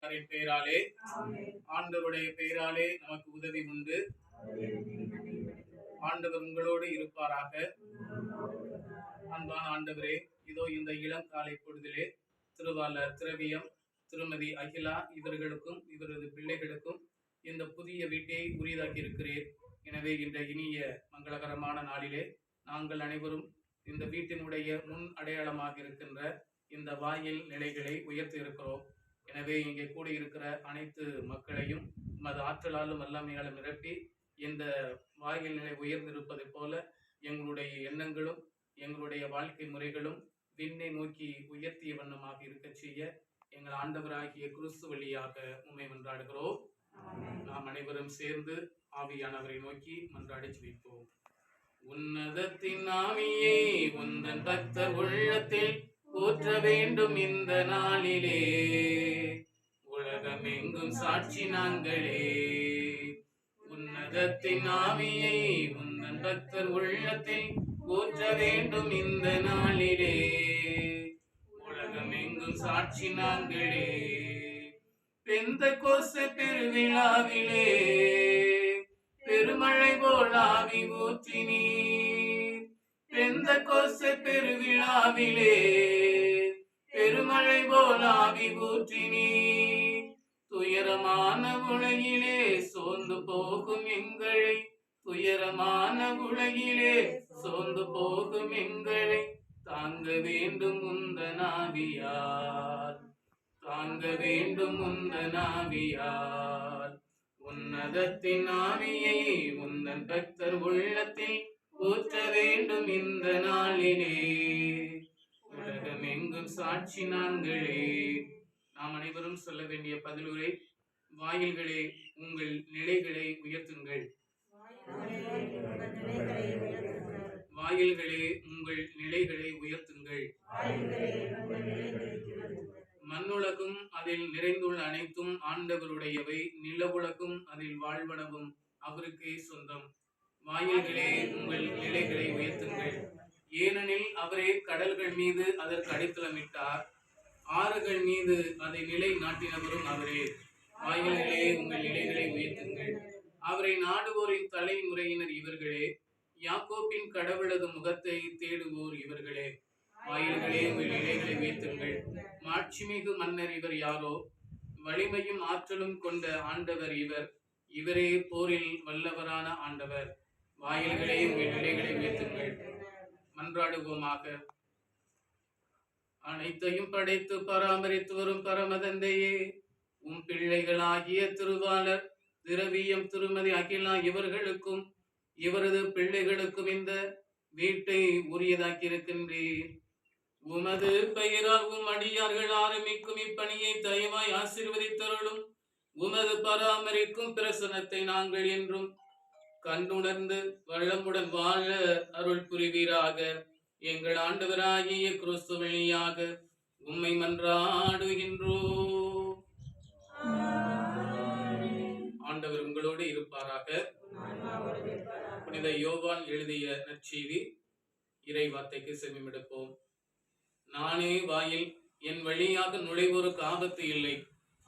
ஆண்டவரின் பெயராலே, ஆண்டவருடைய பெயராலே நமக்கு உதவி உண்டு. ஆண்டவர் உங்களோடு இருப்பாராக. அன்பான ஆண்டவரே, இதோ இந்த இளம் காலை பொழுதிலே திருவாளர் திரவியம், திருமதி அகிலா இவர்களுக்கும் இவரது பிள்ளைகளுக்கும் இந்த புதிய வீட்டை உரியதாக்கி இருக்கிறீர். எனவே இந்த இனிய மங்களகரமான நாளிலே நாங்கள் அனைவரும் இந்த வீட்டினுடைய முன் அடையாளமாக இருக்கின்ற இந்த வாயில் நிலைகளை உயர்த்தி இருக்கிறோம். எனவே இங்கே கூடியிருக்கிற அனைத்து மக்களையும் மது ஆற்றலாலும் வல்லமையாலும் நிரப்பி இந்த வாயில் நிலை உயர்ந்திருப்பதை போல எங்களுடைய எண்ணங்களும் எங்களுடைய வாழ்க்கை முறைகளும் விண்ணை நோக்கி உயர்த்திய வண்ணமாக இருக்க செய்ய எங்கள் ஆண்டவராகிய கிறிஸ்து வழியாக உம்மை மன்றாடுகிறோம். நாம் அனைவரும் சேர்ந்து ஆவியானவரை நோக்கி மன்றாடி ஜெபிப்போம். உன்னதத்தின் ஆவியை உந்தன் பக்தர் உள்ளத்தில் ஊற்ற வேண்டும் இந்த நாளிலே, உலகம் எங்கும் சாட்சி நாங்களே. உன்னதத்தின் ஆவியை உந்தன் பக்தர் உள்ளத்தில் ஊற்ற வேண்டும் இந்த நாளிலே, உலகம் எங்கும் சாட்சி நாங்களே. பெந்தெகோஸ்தே பெருவிழாவிலே பெருமழை போல் ஆவி ஊற்றினீர். பெந்தெகோஸ்தே பெருவிழாவிலே பெருமழை போல் ஆவி ஊற்றினீர். துயரமான உலகிலே சோர்ந்து போகும் எங்களை, துயரமான உலகிலே சோர்ந்து போகும் எங்களை தாங்க வேண்டும் உந்தன் ஆவியார், தாங்க வேண்டும் உந்தன் ஆவியார். உன்னதத்தின் ஆவியை உந்தன் பக்தர் உள்ளத்தில் ஊற்ற வேண்டும் இந்த நாளிலே, உலகம் எங்கும் சாட்சி நாங்களே. நாம் அனைவரும் சொல்ல வேண்டிய பதிலுரை. வாயில்களே உங்கள் நிலைகளை உயர்த்துங்கள், வாயில்களே உங்கள் நிலைகளை உயர்த்துங்கள். மண்ணுலகும் அதில் நிறைந்துள்ள அனைத்தும் ஆண்டவருடையவை, நிலவுலகும் அதில் வாழ்வனவும் அவருக்கே சொந்தம். வாயில்களே உங்கள் நிலைகளை உயர்த்துங்கள், ஏனெனில் அவரே கடல்கள் மீது அதற்கு அடித்தளமிட்டார், ஆறுகள் மீது அதை நிலை நாட்டினவரும் அவரே. வாயில்களே உங்கள் நிலைகளை உயர்த்துங்கள், அவரை நாடுவோரின் தலைமுறையினர் இவர்களே, யாக்கோப்பின் கடவுளது முகத்தை தேடுவோர் இவர்களே. வாயில்களே உங்கள் நிலைகளை உயர்த்துங்கள், மாட்சிமிகு மன்னர் இவர் யாரோ, வலிமையும் ஆற்றலும் கொண்ட ஆண்டவர் இவர், இவரே போரில் வல்லவரான ஆண்டவர். வாயில்களே உங்கள் நிலைகளை உயர்த்துங்கள். மன்றாடுவோமாக. அனைத்தையும் படைத்து பராமரித்து வரும் பரமதந்தையே, உம் பிள்ளைகளாகிய திருவாளர் திரவியம், திருமதி அகிலா இவர்களுக்கும் இவரது பிள்ளைகளுக்கும் இந்த வீட்டை உரியதாக்கி இருக்கின்றேன். உமது பெயரால் உம் அடியார்கள் ஆரம்பிக்கும் இப்பணியை தயவாய் ஆசீர்வதித்தருளும். உமது பராமரிக்கும் பிரசனத்தை நாங்கள் என்றும் கண்டுணர்ந்து வளமுடன் வாழ அருள் புரிவீராக. எங்கள் ஆண்டவராகிய கிறிஸ்து வழியாக உம்மை மன்றாடுகின்றோம். ஆண்டவர் உங்களோடு இருப்பாராக. புனித யோவான் எழுதிய நற்செய்தி. இறை வார்த்தைக்கு செவிமடுப்போம். நானே வாயில், என் வழியாக நுழைவோருக்கு ஆபத்து இல்லை.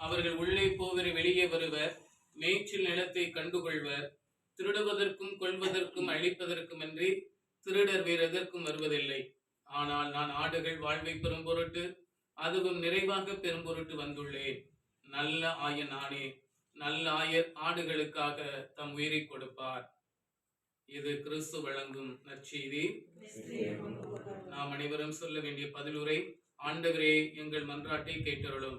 அவர்கள் உள்ளே போவர், வெளியே வருவர், மேய்ச்சல் நிலத்தை கண்டுகொள்வர். திருடுவதற்கும் கொள்வதற்கும் அழிப்பதற்கும் அன்றி திருடர் வேறு எதற்கும் வருவதில்லை. ஆனால் நான் ஆடுகள் வாழ்வை பெறும் பொருட்டு, அதுவும் நிறைவாக பெறும் பொருட்டு வந்துள்ளேன். நல்ல ஆயன் நானே. நல்ல ஆயர் ஆடுகளுக்காக தம் உயிரை கொடுப்பார். இது கிறிஸ்து வழங்கும் நற்செய்தி. நாம் அனைவரும் சொல்ல வேண்டிய பதிலுரை. ஆண்டவரே எங்கள் மன்றாட்டை கேட்டருளும்.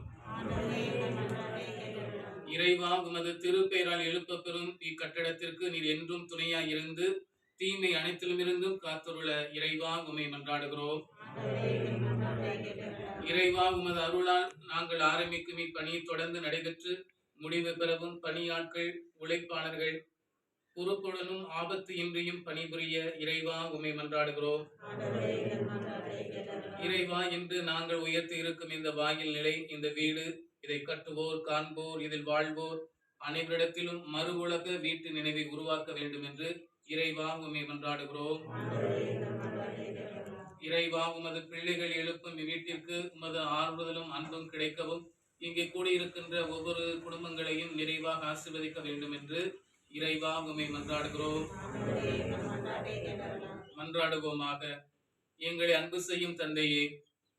இறைவா, உமது திருப்பெயரால் எழுப்ப பெறும் இக்கட்டடத்திற்கு நீர் என்றும் துணையாய் இருந்து தீமை அனைத்திலும் இருந்தும் காத்துள்ள இறைவா உம்மை மன்றாடுகிறோம். இறைவா, உமது அருளால் நாங்கள் ஆரம்பிக்கும் இப்பணி தொடர்ந்து நடைபெற்று முடிவு பெறவும் பணியாட்கள் உழைப்பாளர்கள் பொறுப்புடனும் ஆபத்து இன்றியும் பணிபுரிய இறைவா உம்மை மன்றாடுகிறோம். இறைவா, என்று நாங்கள் உயர்த்தி இருக்கும் இந்த வாயில் நிலை, இந்த வீடு, இதை கட்டுவோர் காண்போர் இதில் வாழ்வோர் அனைவரிடத்திலும் மறு உலக வீட்டு நினைவை உருவாக்க வேண்டும் என்று இறைவா உம்மை மன்றாடுகிறோம். இறைவா, உமது பிள்ளைகள் எழுப்பும் இவ்வீட்டிற்கு உமது ஆறுதலும் அன்பும் கிடைக்கவும் இங்கே கூடியிருக்கின்ற ஒவ்வொரு குடும்பங்களையும் நிறைவாக ஆசீர்வதிக்க வேண்டும் என்று இறைவா உம்மை மன்றாடுகிறோம். மன்றாடுவோமாக. எங்களை அன்பு செய்யும் தந்தையே,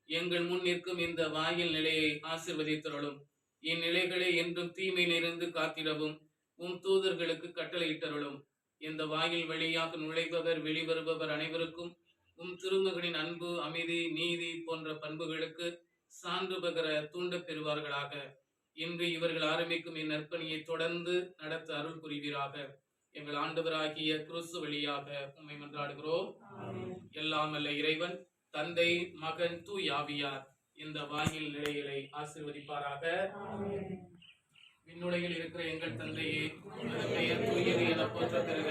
எங்கள் முன் நிற்கும் இந்த வாயில் நிலையை ஆசீர்வதித்தருளும். இந்நிலைகளை என்றும் தீமையிலிருந்து காத்திடவும் உம் தூதர்களுக்கு கட்டளையிட்டருளும். இந்த வாயில் வழியாக நுழைபவர் வெளிவருபவர் அனைவருக்கும் உம் திருமகனின் அன்பு, அமைதி, நீதி போன்ற பண்புகளுக்கு சான்று பகர தூண்டப் பெறுவார்களாக. இன்று இவர்கள் ஆரம்பிக்கும் இந்நற்பணியை தொடர்ந்து நடத்த அருள் புரிவீராக. எங்கள் ஆண்டவராகிய கிறிஸ்து வழியாக உம்மை மன்றாடுகிறோம். எல்லாம் அல்ல இறைவன் தந்தை, மகன், தூய் ஆவியார் இந்த வாயில் நிலைகளை ஆசீர்வதிப்பாராக. விண்ணுலகில் இருக்கிற எங்கள் தந்தையே, அது பெயர் தூயது என போற்ற பெறுக.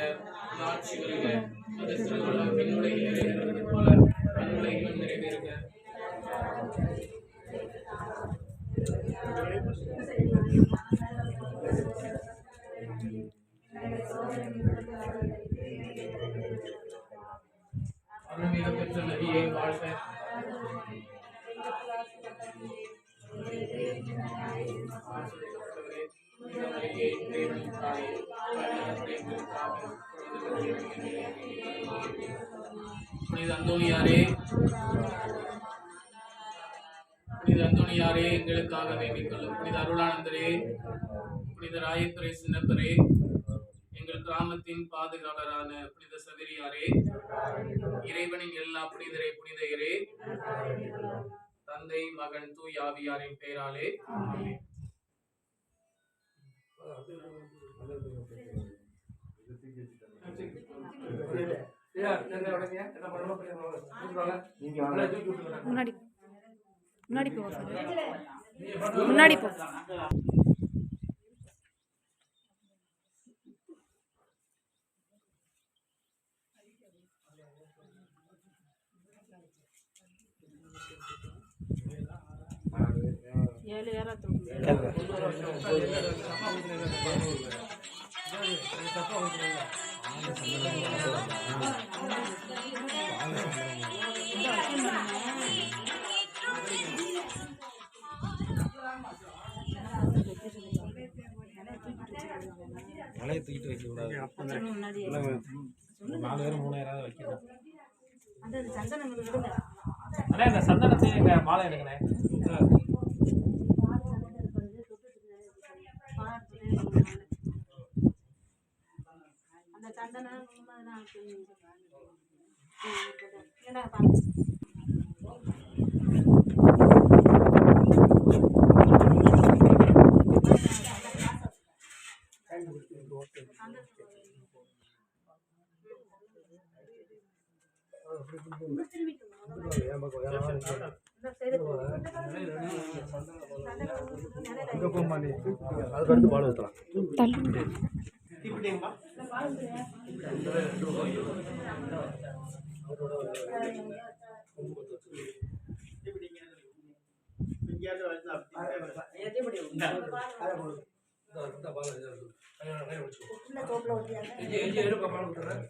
ஆட்சி வருக. அது திருவுளம் விண்ணுலகில் நிறைவேறுவது போல மண்ணுலகிலும் நிறைவேறுக. அருள்மிக பெற்ற நதியை வாழ்க. புனித அந்தோணியாரே, புனித அந்தோணியாரே, எங்களுக்காக வேண்டிக் கொள்ளும். புனித அருளானந்தரே, புனித ராயத்துறை சின்னப்பரே, எங்கள் கிராமத்தின் பாதுகாவலரான புனித சவேரியாரே, இறைவனின் எல்லா புனிதரே, புனிதையரே, தந்தை, மகன், தூய் ஆவியாரின் பெயராலே முன்னாடி முன்னாடி போ முன்னாடி போ. ஏழு ஏற மலையை தூக்கிட்டு வைக்க கூடாது. 4 பேரும் 3 யாராவது வைக்கணும். அண்ணா இந்த சந்தனத்தை எங்க மாலை எடுக்கணே. அதுக்கு பால் ஊற்றலாம்.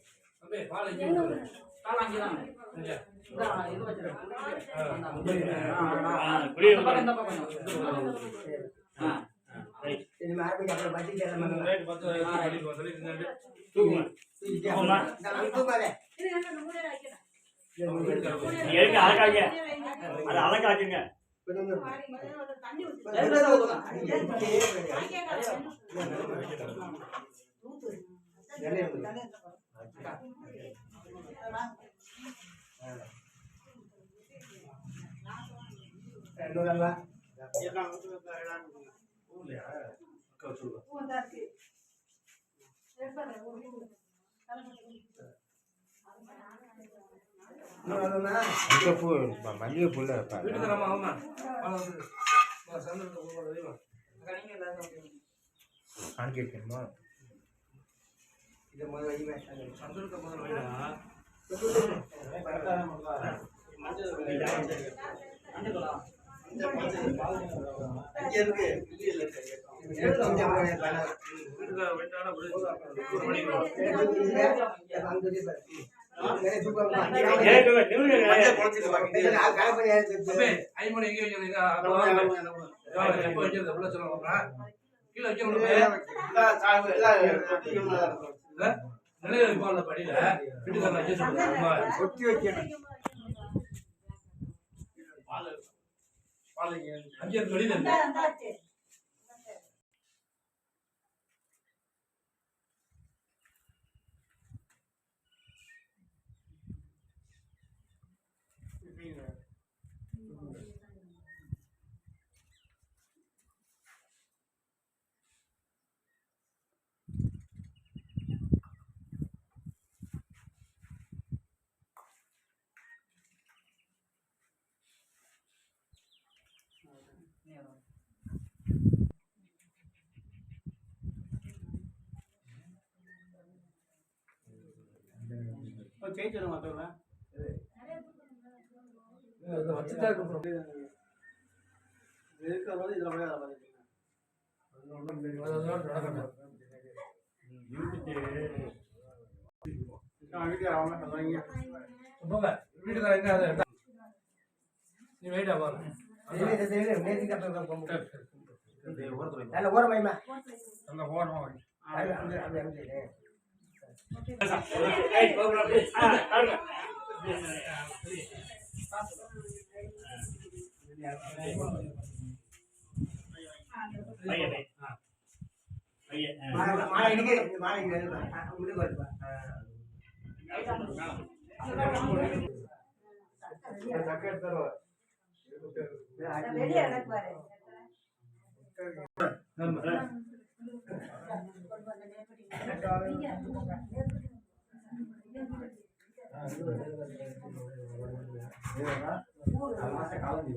அழகாக்குங்க. மல்லிகை புல்ல காணிக்கணுமா? ஐமணி எங்க வைக்கிறீங்க எப்போ வைக்கிறது உள்ள சொல்லுவாங்க கீழே வைக்கணும் நிலையில இருப்பாங்க படியில வீட்டுக்காரன் வைக்க சொல்லுவாங்க ஒட்டி வைக்கணும். அங்கே வெளியில இருந்து ஜெயிச்சிடும் மற்றவங்க வச்சுட்டா இருக்கு இருக்கிறது இதில் போய் அதை வீட்டுக்காரன் எங்க அதை நீ வெயிட்டா பாரு நல்ல ஓரமாய்மா அந்த ஓரமா வை வெளியே நடக்குவாரு காலம்